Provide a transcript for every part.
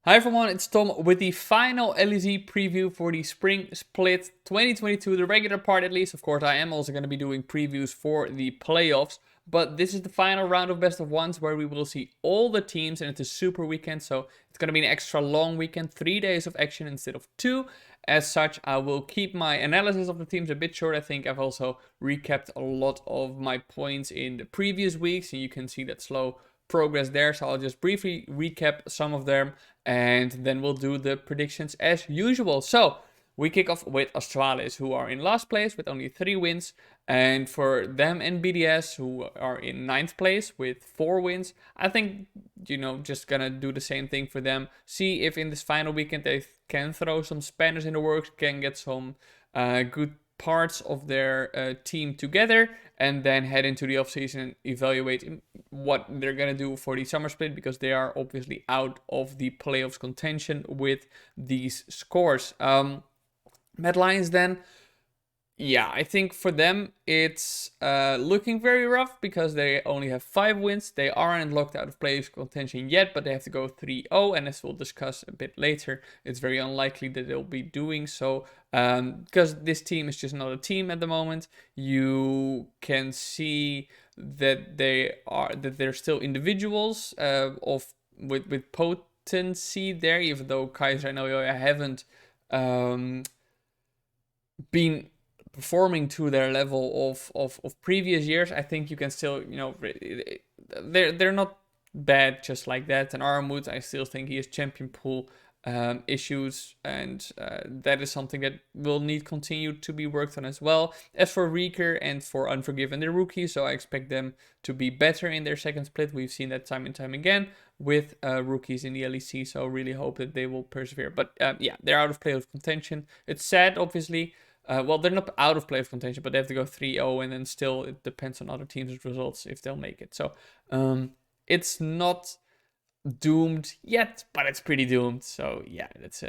Hi everyone, it's Tom with the final LEC preview for the Spring Split 2022, the regular part at least. Of course, I am also going to be doing previews for the playoffs, but this is the final round of best of ones where we will see all the teams, and it's a super weekend, so it's going to be an extra long weekend, 3 days of action instead of 2. As such, I will keep my analysis of the teams a bit short. I think I've also recapped a lot of my points in the previous weeks, and you can see that slow progress there, so I'll just briefly recap some of them and then we'll do the predictions as usual. So we kick off with Astralis, who are in last place with only 3 wins, and for them and BDS, who are in 9th place with 4 wins, I think, just gonna do the same thing for them. See if in this final weekend they can throw some spanners in the works, can get some good parts of their team together, and then head into the offseason and evaluate what they're going to do for the summer split, because they are obviously out of the playoffs contention with these scores. Mad Lions then, yeah, I think for them it's looking very rough because they only have 5 wins. They aren't locked out of playoff contention yet, but they have to go 3-0, and as we'll discuss a bit later, it's very unlikely that they'll be doing so because this team is just not a team at the moment. You can see that they're still individuals with potency there, even though Kaiser and Oyoya haven't been performing to their level of previous years. I think you can still, they're not bad just like that. And Armut, I still think he has champion pool issues, and that is something that will need continue to be worked on as well. As for Reeker and for Unforgiven, they're rookies, so I expect them to be better in their second split. We've seen that time and time again with rookies in the LEC, so really hope that they will persevere. But yeah, they're out of playoff contention. It's sad, obviously. Well, they're not out of playoff contention, but they have to go 3-0, and then still it depends on other teams' results if they'll make it. So it's not doomed yet, but it's pretty doomed. So yeah, it's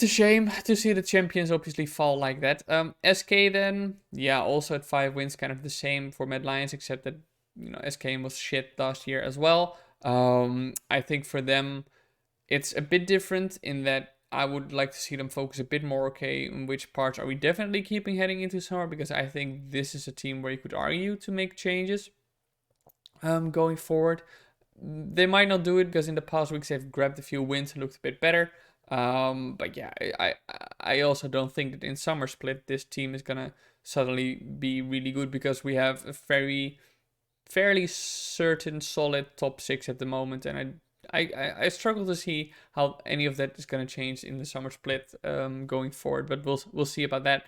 a shame to see the champions obviously fall like that. SK then, yeah, also at 5 wins, kind of the same for Mad Lions, except that SK was shit last year as well. I think for them it's a bit different in that I would like to see them focus a bit more, okay, on which parts are we definitely keeping heading into summer, because I think this is a team where you could argue to make changes going forward. They might not do it because in the past weeks they've grabbed a few wins and looked a bit better. But yeah, I also don't think that in summer split this team is gonna suddenly be really good, because we have a fairly certain solid top 6 at the moment, and I struggle to see how any of that is going to change in the summer split going forward, but we'll see about that.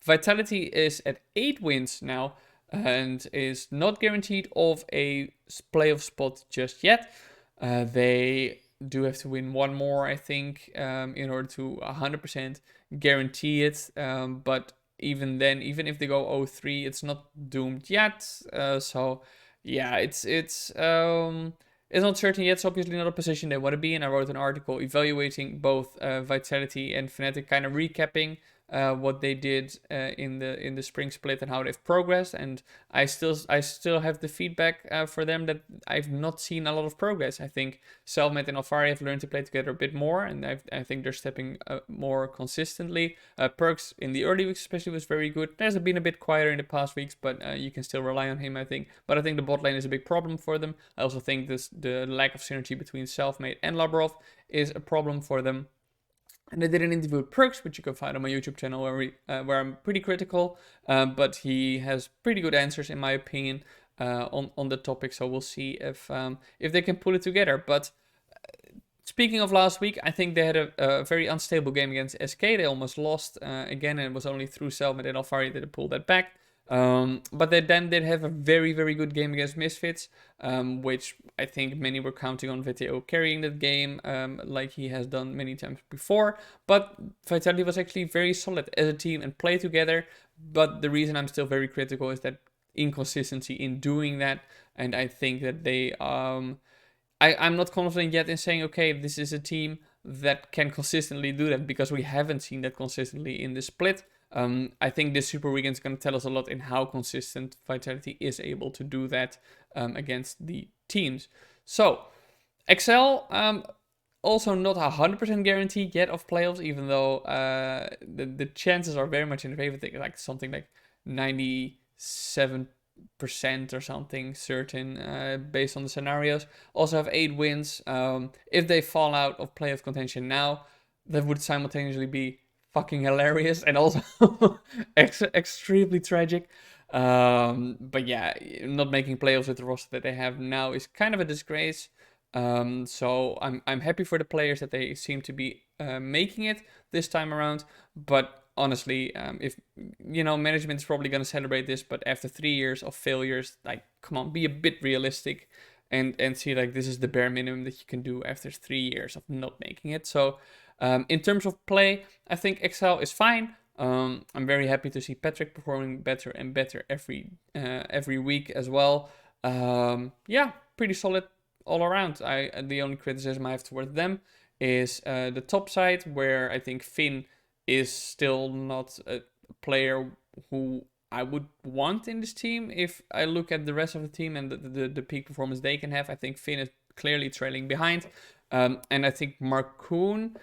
Vitality is at 8 wins now and is not guaranteed of a playoff spot just yet. They do have to win one more, I think, in order to 100% guarantee it. But even then, even if they go 0-3, it's not doomed yet. So yeah, it's not certain yet. It's obviously not a position they want to be in. I wrote an article evaluating both Vitality and Fnatic, kind of recapping what they did in the spring split and how they've progressed. And I still have the feedback for them that I've not seen a lot of progress. I think Selfmade and Alfari have learned to play together a bit more, and I think they're stepping more consistently. Perks in the early weeks especially was very good. There's been a bit quieter in the past weeks, but you can still rely on him, I think. But I think the bot lane is a big problem for them. I also think the lack of synergy between Selfmade and Labrov is a problem for them. And I did an interview with Perks, which you can find on my YouTube channel, where I'm pretty critical, but he has pretty good answers in my opinion on the topic. So we'll see if they can pull it together. But speaking of last week, I think they had a very unstable game against SK. They almost lost again, and it was only through Selma and Alfari that they pulled that back. But they then did have a very, very good game against Misfits, which I think many were counting on VTO carrying that game, like he has done many times before. But Vitality was actually very solid as a team and play together. But the reason I'm still very critical is that inconsistency in doing that, and I think that I'm not confident yet in saying, okay, this is a team that can consistently do that, because we haven't seen that consistently in the split. I think this Super Weekend is going to tell us a lot in how consistent Vitality is able to do that against the teams. So, Excel, also not 100% guaranteed yet of playoffs, even though the chances are very much in favor. Like something like 97% or something certain based on the scenarios. Also have 8 wins. If they fall out of playoff contention now, that would simultaneously be fucking hilarious and also extremely tragic. But yeah, not making playoffs with the roster that they have now is kind of a disgrace. So I'm happy for the players that they seem to be making it this time around. But honestly, if management is probably going to celebrate this, but after 3 years of failures, like come on, be a bit realistic, and see like this is the bare minimum that you can do after 3 years of not making it. So in terms of play, I think Excel is fine. I'm very happy to see Patrick performing better and better every week as well. Yeah, pretty solid all around. The only criticism I have towards them is the top side, where I think Finn is still not a player who I would want in this team. If I look at the rest of the team and the peak performance they can have, I think Finn is clearly trailing behind. And I think Marcoon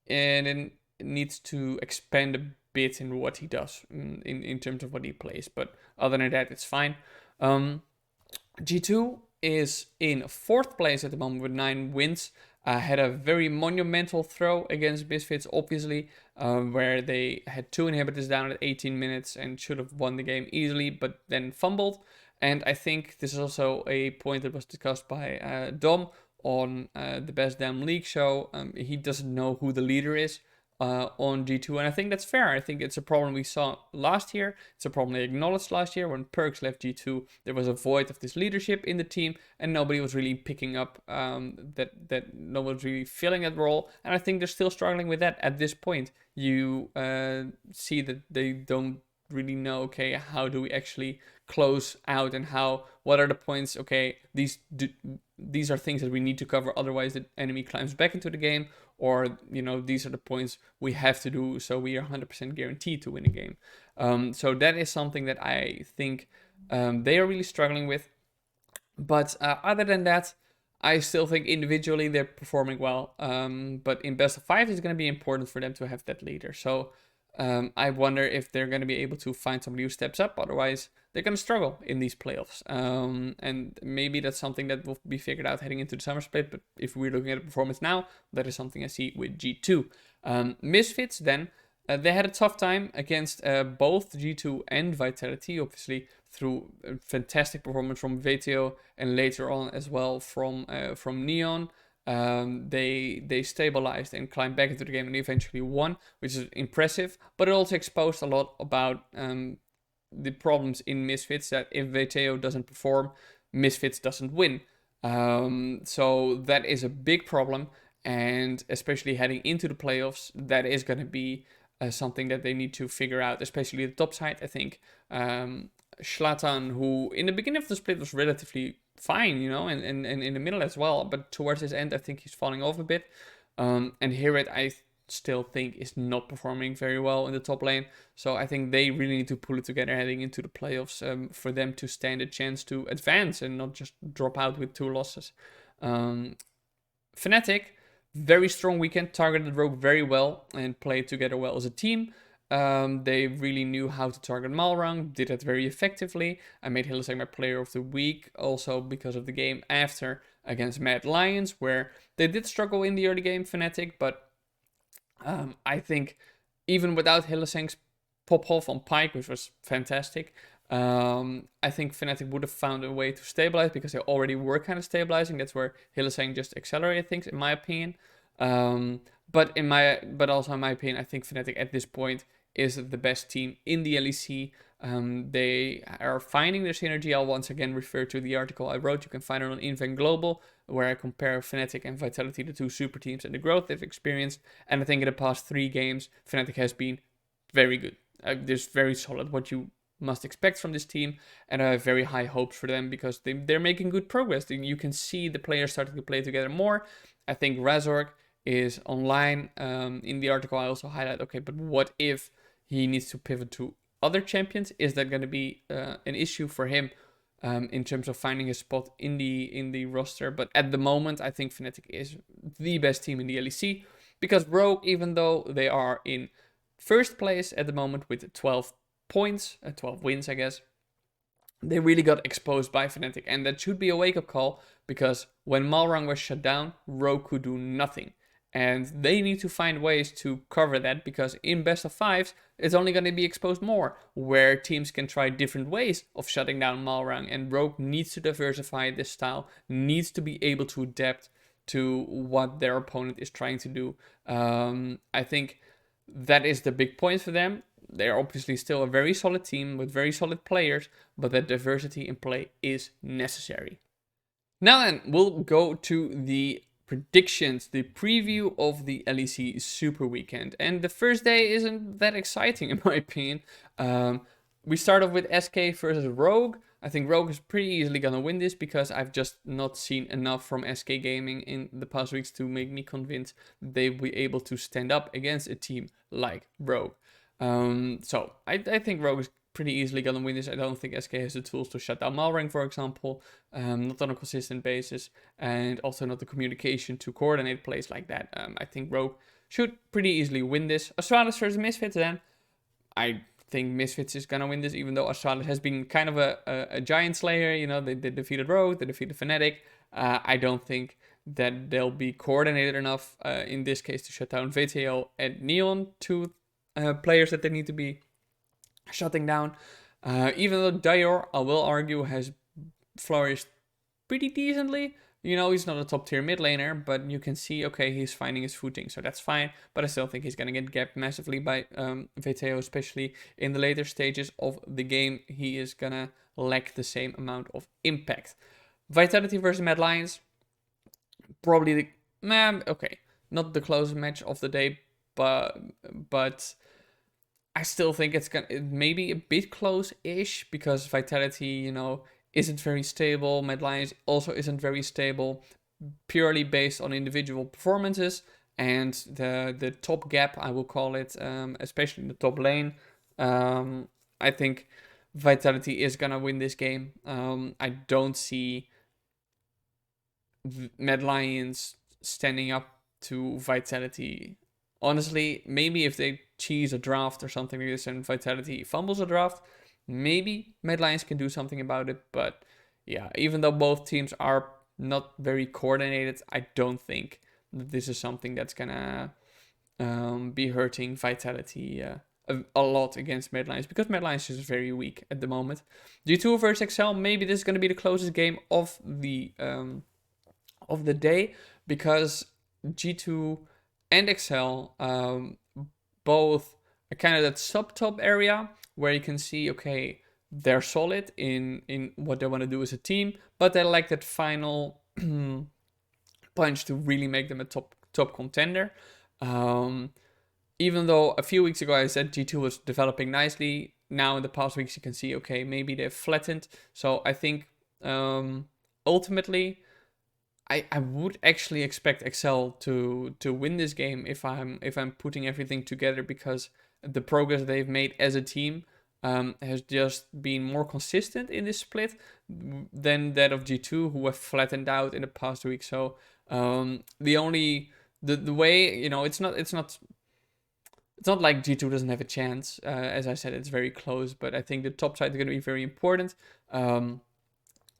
and needs to expand a bit in what he does in terms of what he plays. But other than that, it's fine. G2 is in 4th place at the moment with 9 wins. Had a very monumental throw against Misfits, obviously, where they had 2 inhibitors down at 18 minutes and should have won the game easily, but then fumbled. And I think this is also a point that was discussed by Dom on the Best Damn League show. He doesn't know who the leader is on G2, and I think that's fair. I think it's a problem we saw last year. It's a problem they acknowledged last year when Perks left G2. There was a void of this leadership in the team, and nobody was really picking up that no one was really filling that role. And I think they're still struggling with that at this point. You see that they don't really know, okay, how do we actually close out, and what are the points? Okay, these are things that we need to cover, otherwise the enemy climbs back into the game, or these are the points we have to do so we are 100% guaranteed to win a game. So that is something that I think they are really struggling with. But other than that, I still think individually they're performing well. But in best of 5, it's going to be important for them to have that leader. So I wonder if they're going to be able to find somebody who steps up. Otherwise, they're going to struggle in these playoffs. And maybe that's something that will be figured out heading into the summer split. But if we're looking at the performance now, that is something I see with G2. Misfits then, they had a tough time against both G2 and Vitality, obviously through a fantastic performance from VTO and later on as well from Neon. They stabilized and climbed back into the game and eventually won, which is impressive. But it also exposed a lot about the problems in Misfits, that if VTO doesn't perform, Misfits doesn't win. So that is a big problem, and especially heading into the playoffs, that is going to be something that they need to figure out, especially the top side. I think Zlatan, who in the beginning of the split was relatively fine, and in the middle as well, but towards his end, I think he's falling off a bit. And Hirit, I still think is not performing very well in the top lane. So I think they really need to pull it together heading into the playoffs for them to stand a chance to advance and not just drop out with 2 losses. Fnatic, very strong weekend, targeted Rogue very well and played together well as a team. They really knew how to target Malrang, did that very effectively. I made Hylissang my player of the week also because of the game after against Mad Lions, where they did struggle in the early game, Fnatic, but I think even without Hylissang's pop-off on Pyke, which was fantastic, I think Fnatic would have found a way to stabilize because they already were kind of stabilizing. That's where Hylissang just accelerated things, in my opinion. But also in my opinion, I think Fnatic at this point is the best team in the LEC. They are finding their synergy. I'll once again refer to the article I wrote. You can find it on Invent Global, where I compare Fnatic and Vitality, the 2 super teams, and the growth they've experienced. And I think in the past 3 games, Fnatic has been very good. There's very solid what you must expect from this team, and I have very high hopes for them because they're making good progress. You can see the players starting to play together more. I think Razork is online. In the article, I also highlight, okay, but what if he needs to pivot to other champions? Is that going to be an issue for him? in terms of finding a spot in the roster. But at the moment, I think Fnatic is the best team in the LEC, because Rogue, even though they are in first place at the moment with 12 points, 12 wins, I guess, they really got exposed by Fnatic, and that should be a wake-up call, because when Malrang was shut down, Rogue could do nothing. And they need to find ways to cover that, because in best of fives, it's only going to be exposed more, where teams can try different ways of shutting down Malrang, and Rogue needs to diversify this style, needs to be able to adapt to what their opponent is trying to do. I think that is the big point for them. They're obviously still a very solid team with very solid players, but that diversity in play is necessary. Now then, we'll go to the predictions, the preview of the LEC Super Weekend. And the first day isn't that exciting in my opinion. We start off with SK versus Rogue. I think Rogue is pretty easily gonna win this, because I've just not seen enough from SK Gaming in the past weeks to make me convinced they'll be able to stand up against a team like Rogue. So I think Rogue is pretty easily gonna win this. I don't think SK has the tools to shut down Malrang, for example, not on a consistent basis, and also not the communication to coordinate plays like that. I think Rogue should pretty easily win this. Astralis versus Misfits then. I think Misfits is gonna win this, even though Astralis has been kind of a giant slayer. You know, they defeated Rogue, they defeated Fnatic. I don't think that they'll be coordinated enough in this case to shut down VTO and Neon, two players that they need to be shutting down. Even though Dior, I will argue, has flourished pretty decently. You know, he's not a top tier mid laner, but you can see, okay, he's finding his footing, so that's fine. But I still think he's going to get gapped massively by VTO, especially in the later stages of the game. He is going to lack the same amount of impact. Vitality versus Mad Lions. Probably okay, not the closest match of the day, but I still think it's maybe a bit close-ish, because Vitality, you know, isn't very stable. Mad Lions also isn't very stable, purely based on individual performances, and the top gap, I will call it, especially in the top lane. I think Vitality is gonna win this game. I don't see Mad Lions standing up to Vitality. Honestly, maybe if they cheese a draft or something like this and Vitality fumbles a draft, maybe Mad Lions can do something about it. But yeah, even though both teams are not very coordinated, I don't think that this is something that's gonna be hurting Vitality a lot against Mad Lions, because Mad Lions is very weak at the moment. G2 versus Excel, maybe this is gonna be the closest game of the day, because G2 and Excel both are kind of that sub-top area where you can see, okay, they're solid in what they want to do as a team, but they lack that final punch to really make them a top contender. Even though a few weeks ago I said G2 was developing nicely, now in the past weeks you can see, okay, maybe they've flattened. So I think ultimately I would actually expect Excel to win this game if I'm putting everything together, because the progress they've made as a team has just been more consistent in this split than that of G2, who have flattened out in the past week. So the way, you know, it's not like G2 doesn't have a chance. As I said, it's very close, but I think the top side is going to be very important.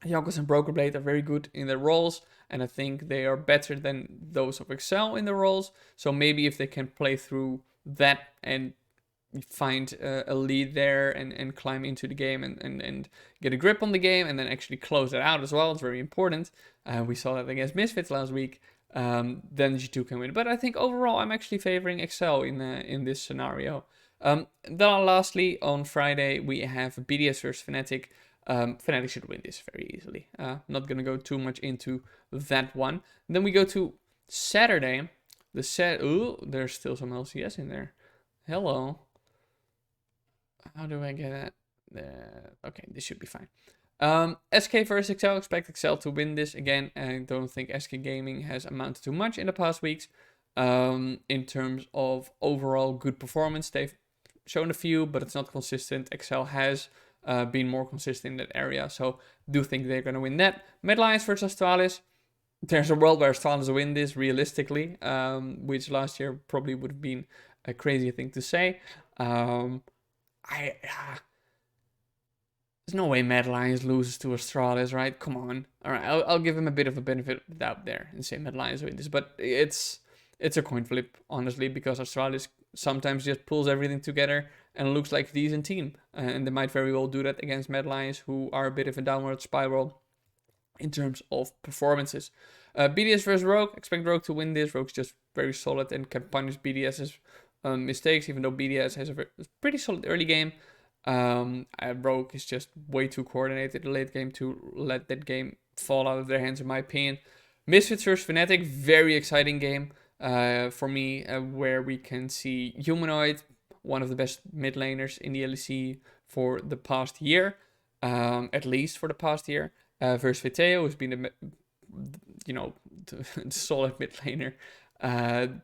Yonkers and Broken Blade are very good in their roles, and I think they are better than those of Excel in their roles. So maybe if they can play through that and find a lead there and climb into the game and get a grip on the game and then actually close it out as well, it's very important. We saw that against Misfits last week. Then G2 can win. But I think overall I'm actually favoring Excel in this scenario. Then lastly, on Friday, we have BDS versus Fnatic. Fnatic should win this very easily. Not going to go too much into that one. Then we go to Saturday. There's still some LCS in there. Hello. How do I get that? Okay, this should be fine. SK versus Excel. Expect Excel to win this again. I don't think SK Gaming has amounted to much in the past weeks. In terms of overall good performance, they've shown a few, but it's not consistent. Excel has being more consistent in that area. So do think they're going to win that. Mid Lions versus Astralis. There's a world where Astralis win this realistically, which last year probably would have been a crazy thing to say. I There's no way Mad Lions loses to Astralis, right? Come on. All right, I'll give him a bit of a benefit of the doubt there and say Mad Lions win this, but it's a coin flip, honestly, because Astralis sometimes just pulls everything together and looks like a decent team, and they might very well do that against Mad Lions, who are a bit of a downward spiral in terms of performances. BDS versus Rogue. Expect Rogue to win this. Rogue's just very solid and can punish BDS's mistakes, even though BDS has a pretty solid early game. Rogue is just way too coordinated in the late game to let that game fall out of their hands, in my opinion. Misfits vs Fnatic, very exciting game for me, where we can see Humanoid, one of the best mid laners in the LEC for the past year, at least for the past year, versus Viteo, who's been the solid mid laner,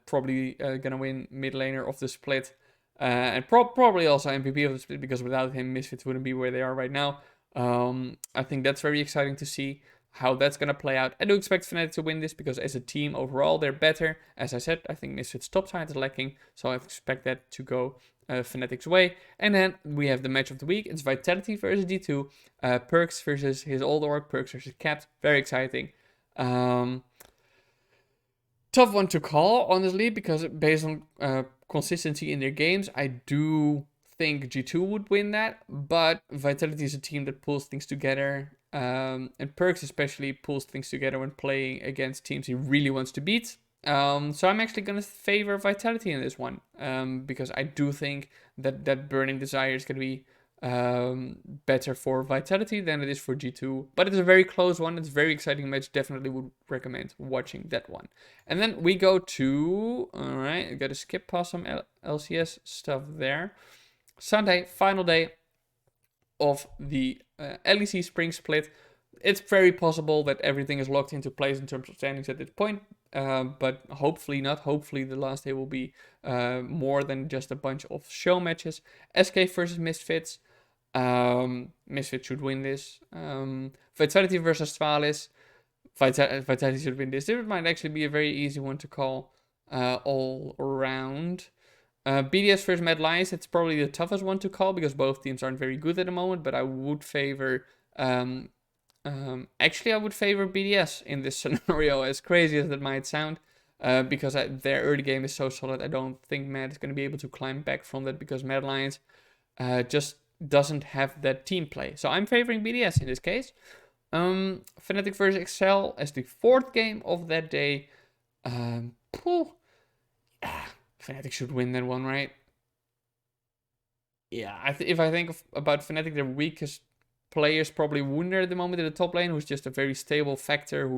probably gonna win mid laner of the split. And probably also MVP of the split, because without him, Misfits wouldn't be where they are right now. I think that's very exciting to see how that's going to play out. I do expect Fnatic to win this, because as a team overall, they're better. As I said, I think Misfits' top side is lacking, so I expect that to go Fnatic's way. And then we have the match of the week. It's Vitality versus G2, Perks versus his old org, Perks versus Capped. Very exciting. Tough one to call, honestly, because based on consistency in their games, I do think G2 would win that, but Vitality is a team that pulls things together, and Perks especially pulls things together when playing against teams he really wants to beat. So I'm actually going to favor Vitality in this one, because I do think that Burning Desire is going to be better for Vitality than it is for G2, but it's a very close one. It's a very exciting match. Definitely would recommend watching that one. And then we go to, all right, I gotta skip past some LCS stuff there. Sunday, final day of the LEC Spring Split. It's very possible that everything is locked into place in terms of standings at this point, but hopefully not. Hopefully the last day will be more than just a bunch of show matches. SK versus Misfits. Misfits should win this. Vitality versus Astralis. Vitality should win this. This might actually be a very easy one to call all around. BDS versus Mad Lions, it's probably the toughest one to call, because both teams aren't very good at the moment, but I would favor... actually, I would favor BDS in this scenario, as crazy as that might sound, because their early game is so solid. I don't think Mad is going to be able to climb back from that, because Mad Lions just doesn't have that team play. So I'm favoring BDS in this case. Fnatic versus Excel as the fourth game of that day. Fnatic should win that one, right? Yeah, if I think about Fnatic, their weakest player is probably Wunder at the moment in the top lane, who's just a very stable factor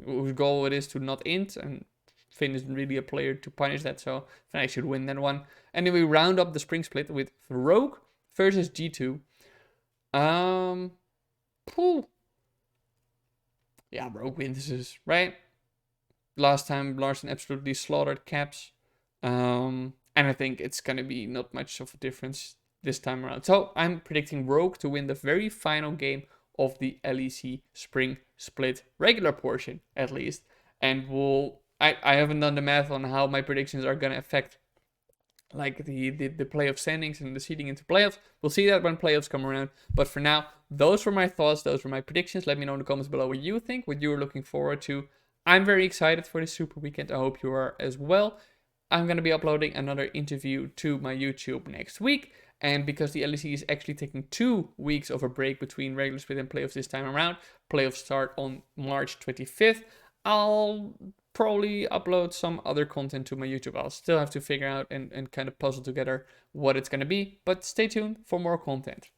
whose goal it is to not int, and Finn isn't really a player to punish that, so Fnatic should win that one. And then we round up the Spring Split with Rogue versus G2. Yeah, Rogue wins this, right? Last time Larson absolutely slaughtered Caps. And I think it's going to be not much of a difference this time around. So I'm predicting Rogue to win the very final game of the LEC Spring Split regular portion, at least. And I haven't done the math on how my predictions are going to affect like the playoff standings and the seeding into playoffs. We'll see that when playoffs come around. But for now, those were my thoughts. Those were my predictions. Let me know in the comments below what you think, what you're looking forward to. I'm very excited for this Super Weekend. I hope you are as well. I'm going to be uploading another interview to my YouTube next week. And because the LEC is actually taking 2 weeks of a break between regular split and playoffs this time around, playoffs start on March 25th, I'll probably upload some other content to my YouTube. I'll still have to figure out and kind of puzzle together what it's going to be, but stay tuned for more content.